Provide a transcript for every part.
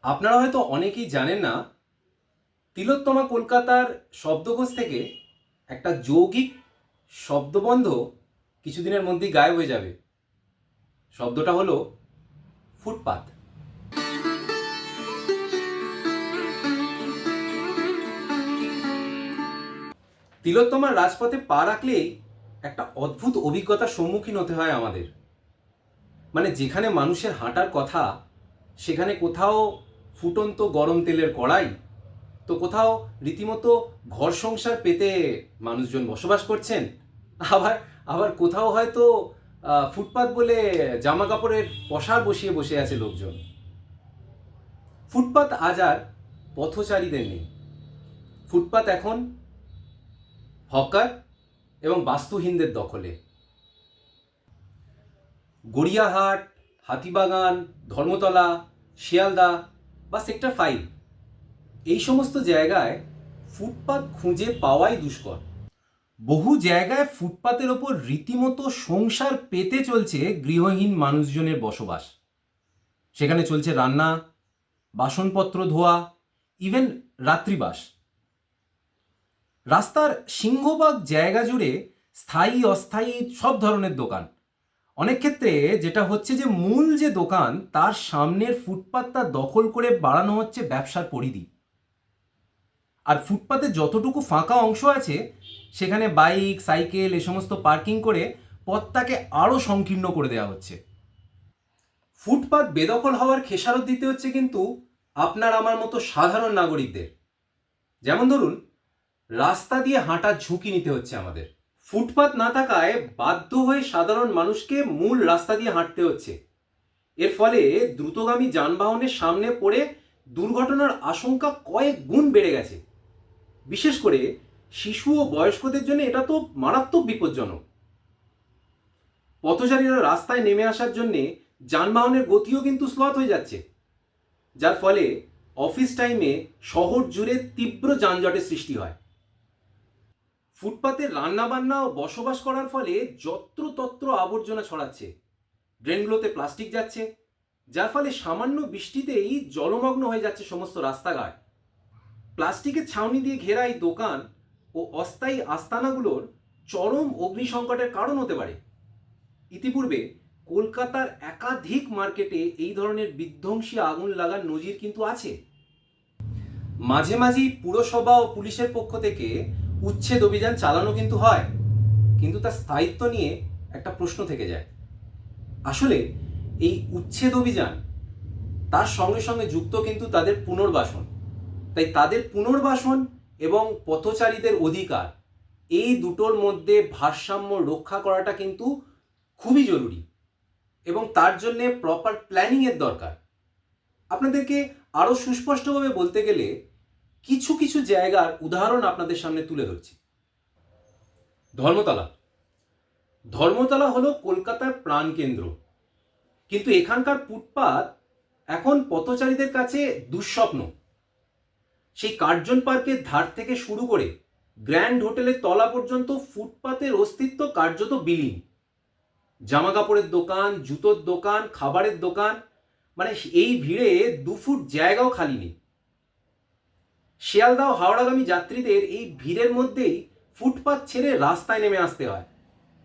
আপনারা হয়তো অনেকেই জানেন না, তিলোত্তমা কলকাতার শব্দকোষ থেকে একটা যৌগিক শব্দবন্ধ কিছুদিনের মধ্যেই গায়েব হয়ে যাবে। শব্দটা হলো ফুটপাত। তিলোত্তমার রাজপথে পা রাখলেই একটা অদ্ভুত অভিজ্ঞতার সম্মুখীন হতে হয় আমাদের। মানে যেখানে মানুষের হাঁটার কথা, সেখানে কোথাও ফুটন্ত গরম তেলের কড়াই, তো কোথাও রীতিমতো ঘর সংসার পেতে মানুষজন বসবাস করছেন। আবার আবার কোথাও হয়তো ফুটপাত বলে জামা কাপড়ের পসার বসিয়ে বসে আছে লোকজন। ফুটপাত আজ আর পথচারীদের নেই। ফুটপাত এখন হকার এবং বাস্তুহীনদের দখলে। গড়িয়াহাট, হাতিবাগান, ধর্মতলা, শিয়ালদা বা সেক্টর 5, এই সমস্ত জায়গায় ফুটপাত খুঁজে পাওয়াই দুষ্কর। বহু জায়গায় ফুটপাতের ওপর রীতিমতো সংসার পেতে চলছে গৃহহীন মানুষজনের বসবাস। সেখানে চলছে রান্না, বাসনপত্র ধোয়া, ইভেন রাত্রিবাস। রাস্তার সিংহভাগ জায়গা জুড়ে স্থায়ী অস্থায়ী সব ধরনের দোকান। অনেক ক্ষেত্রে যেটা হচ্ছে যে মূল যে দোকান তার সামনের ফুটপাতটা দখল করে বাড়ানো হচ্ছে ব্যবসার পরিধি। আর ফুটপাতে যতটুকু ফাঁকা অংশ আছে সেখানে বাইক, সাইকেল এ সমস্ত পার্কিং করে পথটাকে আরও সংকীর্ণ করে দেওয়া হচ্ছে। ফুটপাত বেদখল হওয়ার খেসারত দিতে হচ্ছে কিন্তু আপনার আমার মতো সাধারণ নাগরিকদের। যেমন ধরুন, রাস্তা দিয়ে হাঁটার ঝুঁকি নিতে হচ্ছে আমাদের। ফুটপাত না থাকায় বাধ্য হয়ে সাধারণ মানুষকে মূল রাস্তা দিয়ে হাঁটতে হচ্ছে। এর ফলে দ্রুতগামী যানবাহনের সামনে পড়ে দুর্ঘটনার আশঙ্কা কয়েক গুণ বেড়ে গেছে। বিশেষ করে শিশু ও বয়স্কদের জন্য এটা তো মারাত্মক বিপজ্জনক। পথচারীরা রাস্তায় নেমে আসার জন্য যানবাহনের গতিও কিন্তু স্লথ হয়ে যাচ্ছে, যার ফলে অফিস টাইমে শহর জুড়ে তীব্র যানজটের সৃষ্টি হয়। ফুটপাতে রান্নাবান্না ও বসবাস করার ফলে যত্রতত্র আবর্জনা ছড়াচ্ছে। ড্রেনগুলোতে প্লাস্টিক যাচ্ছে, যার ফলে সামান্য বৃষ্টিতেই জলমগ্ন হয়ে যাচ্ছে সমস্ত রাস্তাঘাট। প্লাস্টিকের ছাউনি দিয়ে ঘেরা এই দোকান ও অস্থায়ী আস্তানাগুলোর চরম অগ্নিসংকটের কারণ হতে পারে। ইতিপূর্বে কলকাতার একাধিক মার্কেটে এই ধরনের বিধ্বংসী আগুন লাগার নজির কিন্তু আছে। মাঝে মাঝেই পুরসভা ও পুলিশের পক্ষ থেকে উচ্ছেদ অভিযান চালানো কিন্তু হয়, কিন্তু তার স্থায়িত্ব নিয়ে একটা প্রশ্ন থেকে যায়। আসলে এই উচ্ছেদ অভিযান তার সঙ্গে সঙ্গে যুক্ত কিন্তু তাদের পুনর্বাসন। তাই তাদের পুনর্বাসন এবং পথচারীদের অধিকার, এই দুটোর মধ্যে ভারসাম্য রক্ষা করাটা কিন্তু খুবই জরুরি এবং তার জন্যে প্রপার প্ল্যানিংয়ের দরকার। আপনাদেরকে আরও সুস্পষ্টভাবে বলতে গেলে কিছু কিছু জায়গার উদাহরণ আপনাদের সামনে তুলে ধরছি। ধর্মতলা। ধর্মতলা হলো কলকাতার প্রাণকেন্দ্র, কিন্তু এখানকার ফুটপাত এখন পথচারীদের কাছে দুঃস্বপ্ন। সেই কার্জন পার্কের ধার থেকে শুরু করে গ্র্যান্ড হোটেলের তলা পর্যন্ত ফুটপাতের অস্তিত্ব কার্যত বিলীন। জামা কাপড়ের দোকান, জুতোর দোকান, খাবারের দোকান, মানে এই ভিড়ে 2 ফুট জায়গাও খালি নেই। শিয়ালদা ও হাওড়াগামী যাত্রীদের এই ভিড়ের মধ্যেই ফুটপাত ছেড়ে রাস্তায় নেমে আসতে হয়,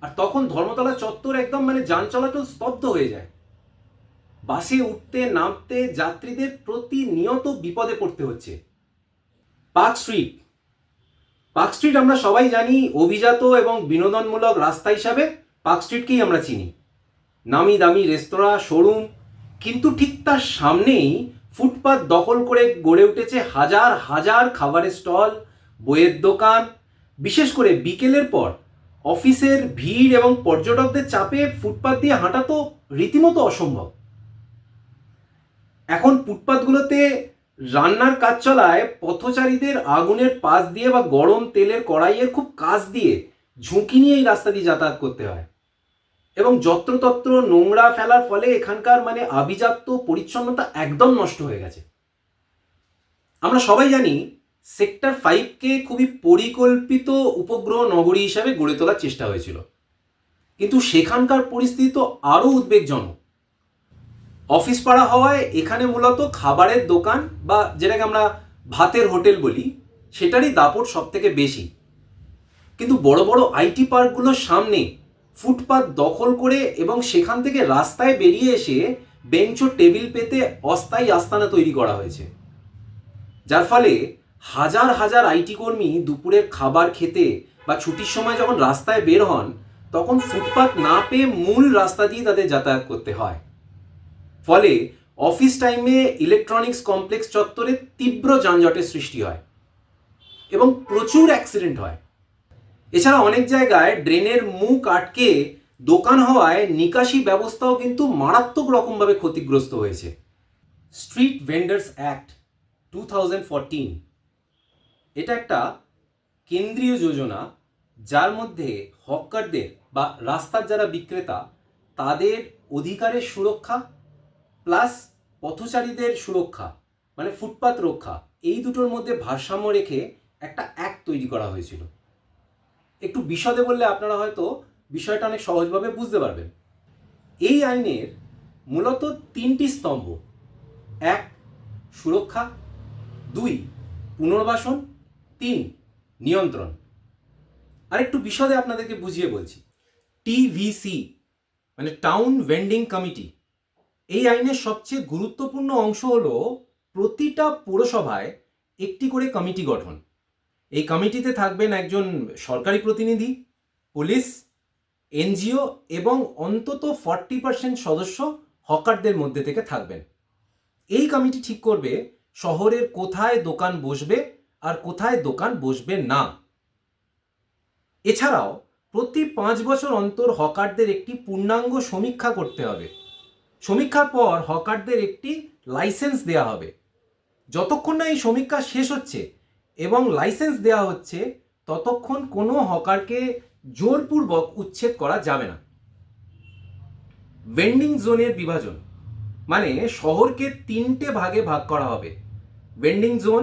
আর তখন ধর্মতলা চত্বর একদম যান চলাচল স্তব্ধ হয়ে যায়। বাসে উঠতে নামতে যাত্রীদের প্রতিনিয়ত বিপদে পড়তে হচ্ছে। Park street. পার্ক স্ট্রিট আমরা সবাই জানি অভিজাত এবং বিনোদনমূলক রাস্তা হিসাবে পার্ক স্ট্রিটকেই আমরা চিনি। নামি দামি রেস্তোরাঁ, শোরুম, কিন্তু ঠিক তার সামনেই ফুটপাত দখল করে গড়ে উঠেছে হাজার হাজার খাবারের স্টল, বইয়ের দোকান। বিশেষ করে বিকেলের পর অফিসের ভিড় এবং পর্যটকদের চাপে ফুটপাত দিয়ে হাঁটা তো রীতিমতো অসম্ভব। এখন ফুটপাতগুলোতে রান্নার কাজ চলায় পথচারীদের আগুনের পাশ দিয়ে বা গরম তেলের কড়াইয়ের খুব কাছ দিয়ে ঝুঁকি নিয়ে এই রাস্তা দিয়ে যাতায়াত করতে হয় এবং যত্রতত্র নোংরা ফেলার ফলে এখানকার আভিজাত্য পরিচ্ছন্নতা একদম নষ্ট হয়ে গেছে। আমরা সবাই জানি সেক্টর 5কে খুবই পরিকল্পিত উপগ্রহ নগরী হিসাবে গড়ে তোলার চেষ্টা হয়েছিল, কিন্তু সেখানকার পরিস্থিতি তো আরও উদ্বেগজনক। অফিস পাড়া হওয়ায় এখানে মূলত খাবারের দোকান বা যেটাকে আমরা ভাতের হোটেল বলি সেটারই দাপট সব থেকে বেশি। কিন্তু বড় বড় আইটি পার্কগুলোর সামনে ফুটপাত দখল করে এবং সেখান থেকে রাস্তায় বেরিয়ে এসে বেঞ্চ ও টেবিল পেতে অস্থায়ী আস্তানা তৈরি করা হয়েছে, যার ফলে হাজার হাজার আইটি কর্মী দুপুরের খাবার খেতে বা ছুটির সময় যখন রাস্তায় বের হন তখন ফুটপাত না পেয়ে মূল রাস্তা দিয়ে তাদের যাতায়াত করতে হয়। ফলে অফিস টাইমে ইলেকট্রনিক্স কমপ্লেক্স চত্বরে তীব্র যানজটের সৃষ্টি হয় এবং প্রচুর অ্যাক্সিডেন্ট হয়। এছাড়া অনেক জায়গায় ড্রেনের মুখ আটকে দোকান হওয়ায় নিকাশি ব্যবস্থাও কিন্তু মারাত্মক রকমভাবে ক্ষতিগ্রস্ত হয়েছে। স্ট্রিট ভেন্ডার্স অ্যাক্ট 2014 এটা একটা কেন্দ্রীয় যোজনা, যার মধ্যে হকারদের বা রাস্তার যারা বিক্রেতা তাদের অধিকারের সুরক্ষা প্লাস পথচারীদের সুরক্ষা মানে ফুটপাত রক্ষা, এই দুটোর মধ্যে ভারসাম্য রেখে একটা অ্যাক্ট তৈরি করা হয়েছিল। একটু বিশদে বললে আপনারা হয়তো বিষয়টা অনেক সহজভাবে বুঝতে পারবেন। এই আইনের মূলত তিনটি স্তম্ভ: এক, সুরক্ষা; দুই, পুনর্বাসন; তিন, নিয়ন্ত্রণ। আর একটু বিশদে আপনাদেরকে বুঝিয়ে বলছি। টিভিসি মানে টাউন ভেন্ডিং কমিটি, এই আইনের সবচেয়ে গুরুত্বপূর্ণ অংশ হলো প্রতিটা পৌরসভায় একটি করে কমিটি গঠন। এই কমিটিতে থাকবেন একজন সরকারি প্রতিনিধি, পুলিশ, এনজিও এবং অন্তত 40% সদস্য হকারদের মধ্যে থেকে থাকবেন। এই কমিটি ঠিক করবে শহরের কোথায় দোকান বসবে আর কোথায় দোকান বসবে না। এছাড়াও প্রতি 5 বছর অন্তর হকারদের একটি পূর্ণাঙ্গ সমীক্ষা করতে হবে। সমীক্ষার পর হকারদের একটি লাইসেন্স দেওয়া হবে। যতক্ষণ না এই সমীক্ষা শেষ হচ্ছে এবং লাইসেন্স দেওয়া হচ্ছে ততক্ষণ কোনো হকারকে জোরপূর্বক উচ্ছেদ করা যাবে না। ভেন্ডিং জোনের বিভাজন মানে শহরকে 3টে ভাগে ভাগ করা হবে। ভেন্ডিং জোন,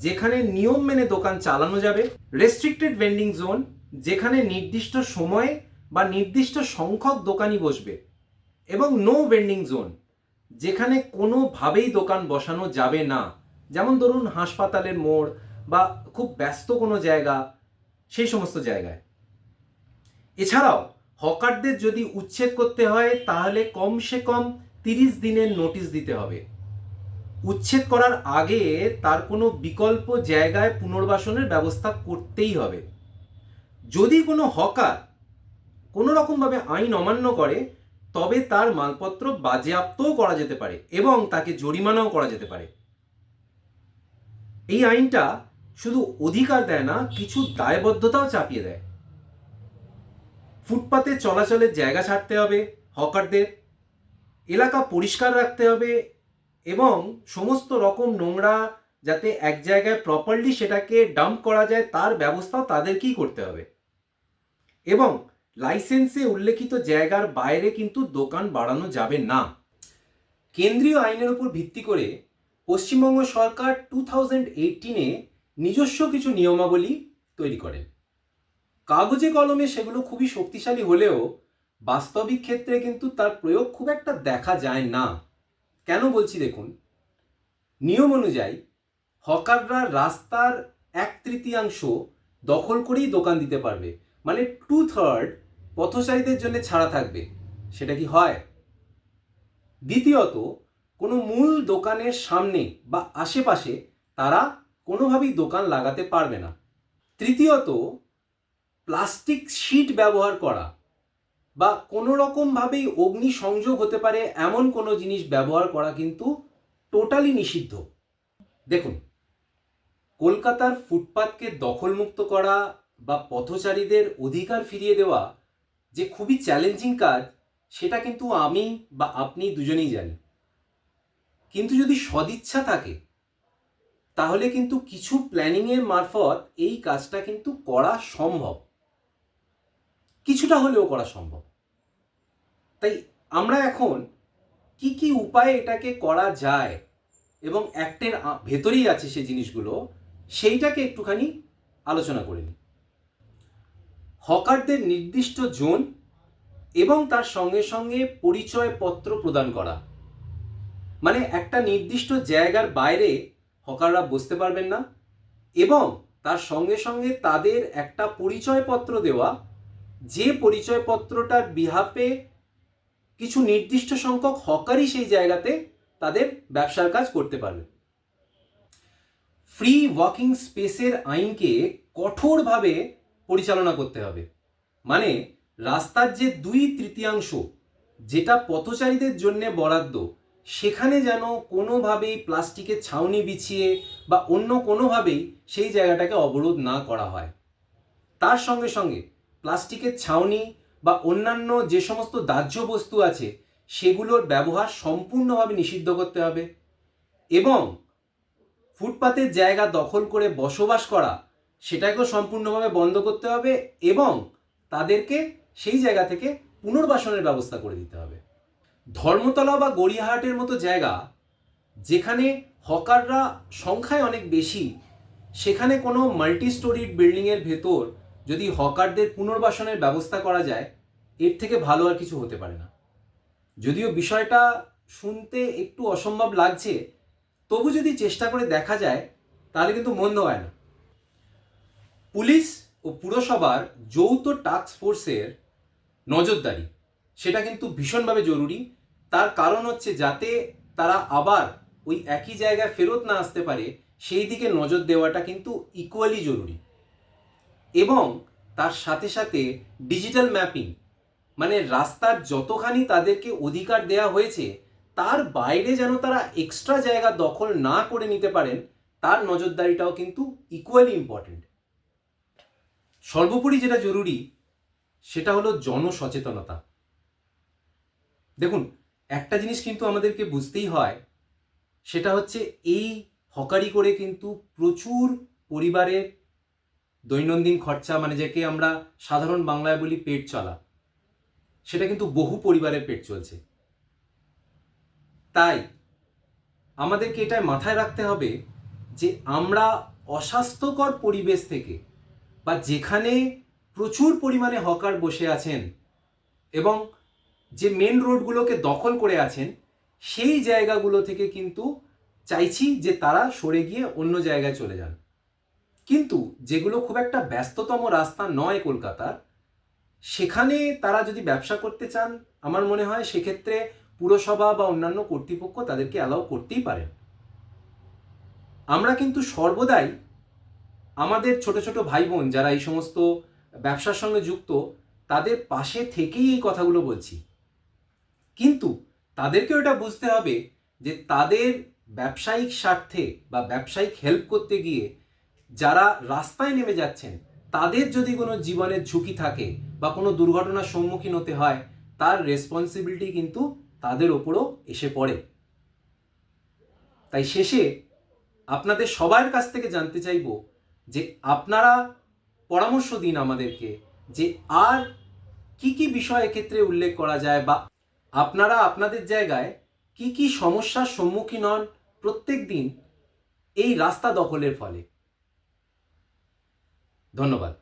যেখানে নিয়ম মেনে দোকান চালানো যাবে; রেস্ট্রিক্টেড ভেন্ডিং জোন, যেখানে নির্দিষ্ট সময়ে বা নির্দিষ্ট সংখ্যক দোকানই বসবে; এবং নো ভেন্ডিং জোন, যেখানে কোনোভাবেই দোকান বসানো যাবে না, যেমন ধরুন হাসপাতালের মোড় বা খুব ব্যস্ত কোনো জায়গা, সেই সমস্ত জায়গায়। এছাড়াও হকারদের যদি উচ্ছেদ করতে হয় তাহলে কমসে কম 30 দিনের নোটিশ দিতে হবে। উচ্ছেদ করার আগে তার কোনো বিকল্প জায়গায় পুনর্বাসনের ব্যবস্থা করতেই হবে। যদি কোনো হকার কোনো রকমভাবে আইন অমান্য করে তবে তার মালপত্র বাজেয়াপ্তও করা যেতে পারে এবং তাকে জরিমানাও করা যেতে পারে। এই আইনটা শুধু অধিকার দেয় না, কিছু দায়বদ্ধতাও চাপিয়ে দেয়। ফুটপাতে চলাচলের জায়গা ছাড়তে হবে হকারদের, এলাকা পরিষ্কার রাখতে হবে এবং সমস্ত রকম নোংরা যাতে এক জায়গায় প্রপারলি সেটাকে ডাম্প করা যায় তার ব্যবস্থাও তাদেরকেই করতে হবে। এবং লাইসেন্সে উল্লেখিত জায়গার বাইরে কিন্তু দোকান বাড়ানো যাবে না। কেন্দ্রীয় আইনের উপর ভিত্তি করে পশ্চিমবঙ্গ সরকার 2018-এ নিজস্ব কিছু নিয়মাবলী তৈরি করেন। কাগজে কলমে সেগুলো খুবই শক্তিশালী হলেও বাস্তবিক ক্ষেত্রে কিন্তু তার প্রয়োগ খুব একটা দেখা যায় না। কেন বলছি দেখুন, নিয়ম অনুযায়ী হকাররা রাস্তার 1/3 দখল করেই দোকান দিতে পারবে, মানে 2/3 পথচারীদের জন্য ছাড়া থাকবে। সেটা কি হয়? দ্বিতীয়ত, কোনো মূল দোকানের সামনে বা আশেপাশে তারা কোনোভাবেই দোকান লাগাতে পারবে না। তৃতীয়ত, প্লাস্টিক শিট ব্যবহার করা বা কোনো রকমভাবেই অগ্নি সংযোগ হতে পারে এমন কোনো জিনিস ব্যবহার করা কিন্তু টোটালি নিষিদ্ধ। দেখুন, কলকাতার ফুটপাতকে দখলমুক্ত করা বা পথচারীদের অধিকার ফিরিয়ে দেওয়া যে খুবই চ্যালেঞ্জিং কাজ, সেটা কিন্তু আমি বা আপনি দুজনেই জানি। কিন্তু যদি সদিচ্ছা থাকে তাহলে কিন্তু কিছু প্ল্যানিংয়ের মারফত এই কাজটা কিন্তু করা সম্ভব, কিছুটা হলেও করা সম্ভব। তাই আমরা এখন কি কি উপায়ে এটাকে করা যায় এবং অ্যাক্টের ভেতরেই আছে সে জিনিসগুলো, সেইটাকে একটুখানি আলোচনা করে নিই। হকারদের নির্দিষ্ট জোন এবং তার সঙ্গে সঙ্গে পরিচয়পত্র প্রদান করা, মানে একটা নির্দিষ্ট জায়গার বাইরে হকাররা বসতে পারবেন না, এবং তার সঙ্গে সঙ্গে তাদের একটা পরিচয়পত্র দেওয়া, যে পরিচয়পত্রটার বিহাফে কিছু নির্দিষ্ট সংখ্যক হকারই সেই জায়গাতে তাদের ব্যবসার কাজ করতে পারবে। ফ্রি ওয়াকিং স্পেসের আইনকে কঠোরভাবে পরিচালনা করতে হবে। মানে রাস্তার যে 2/3 যেটা পথচারীদের জন্য বরাদ্দ, সেখানে যেন কোনোভাবেই প্লাস্টিকের ছাউনি বিছিয়ে বা অন্য কোনোভাবেই সেই জায়গাটাকে অবরোধ না করা হয়। তার সঙ্গে সঙ্গে প্লাস্টিকের ছাউনি বা অন্যান্য যে সমস্ত দাহ্য বস্তু আছে সেগুলোর ব্যবহার সম্পূর্ণভাবে নিষিদ্ধ করতে হবে, এবং ফুটপাতের জায়গা দখল করে বসবাস করা সেটাকেও সম্পূর্ণভাবে বন্ধ করতে হবে, এবং তাদেরকে সেই জায়গা থেকে পুনর্বাসনের ব্যবস্থা করে দিতে হবে। ধর্মতলা বা গড়িয়াহাটের মতো জায়গা, যেখানে হকাররা সংখ্যায় অনেক বেশি, সেখানে কোনো মাল্টি স্টোরিড বিল্ডিংয়ের ভেতর যদি হকারদের পুনর্বাসনের ব্যবস্থা করা যায়, এর থেকে ভালো আর কিছু হতে পারে না। যদিও বিষয়টা শুনতে একটু অসম্ভব লাগছে, তবু যদি চেষ্টা করে দেখা যায় তাহলে কিন্তু মন্দ হয় না। পুলিশ ও পুরসভার যৌথ টাস্ক ফোর্সের নজরদারি সেটা কিন্তু ভীষণভাবে জরুরি। তার কারণ হচ্ছে যাতে তারা আবার ওই একই জায়গায় ফেরত না আসতে পারে, সেই দিকে নজর দেওয়াটা কিন্তু ইকুয়ালি জরুরি। এবং তার সাথে সাথে ডিজিটাল ম্যাপিং, মানে রাস্তার যতখানি তাদেরকে অধিকার দেওয়া হয়েছে তার বাইরে যেন তারা এক্সট্রা জায়গা দখল না করে নিতে পারেন, তার নজরদারিটাও কিন্তু ইকুয়ালি ইম্পর্টেন্ট। সর্বোপরি যেটা জরুরি সেটা হলো জনসচেতনতা। দেখুন, একটা জিনিস কিন্তু আমাদেরকে বুঝতেই হয়, সেটা হচ্ছে এই হকারি করে কিন্তু প্রচুর পরিবারের দৈনন্দিন খরচা, মানে যাকে আমরা সাধারণ বাংলায় বলি পেট চলা, সেটা কিন্তু বহু পরিবারের পেট চলছে। তাই আমাদেরকে এটা মাথায় রাখতে হবে যে আমরা অস্বাস্থ্যকর পরিবেশ থেকে, বা যেখানে প্রচুর পরিমাণে হকার বসে আছেন এবং যে মেন রোডগুলোকে দখল করে আছেন, সেই জায়গাগুলো থেকে কিন্তু চাইছি যে তারা সরে গিয়ে অন্য জায়গায় চলে যান। কিন্তু যেগুলো খুব একটা ব্যস্ততম রাস্তা নয় কলকাতার, সেখানে তারা যদি ব্যবসা করতে চান, আমার মনে হয় সেক্ষেত্রে পুরসভা বা অন্যান্য কর্তৃপক্ষ তাদেরকে অ্যালাউ করতেই পারেন। আমরা কিন্তু সর্বদাই আমাদের ছোট ছোট ভাই বোন যারা এই সমস্ত ব্যবসার সঙ্গে যুক্ত, তাদের পাশে থেকেই এই কথাগুলো বলছি। কিন্তু তাদেরকেও এটা বুঝতে হবে যে তাদের ব্যবসায়িক স্বার্থে বা ব্যবসায়িক হেল্প করতে গিয়ে যারা রাস্তায় নেমে যাচ্ছেন, তাদের যদি কোনো জীবনের ঝুঁকি থাকে বা কোনো দুর্ঘটনার সম্মুখীন হতে হয়, তার রেসপন্সিবিলিটি কিন্তু তাদের ওপরও এসে পড়ে। তাই শেষে আপনাদের সবার কাছ থেকে জানতে চাইব যে আপনারা পরামর্শ দিন আমাদেরকে, যে আর কি কি বিষয় এক্ষেত্রে উল্লেখ করা যায়, বা আপনারা আপনাদের জায়গায় কি কি সমস্যার সম্মুখীন হন প্রত্যেক দিন এই রাস্তা দখলের ফলে। ধন্যবাদ।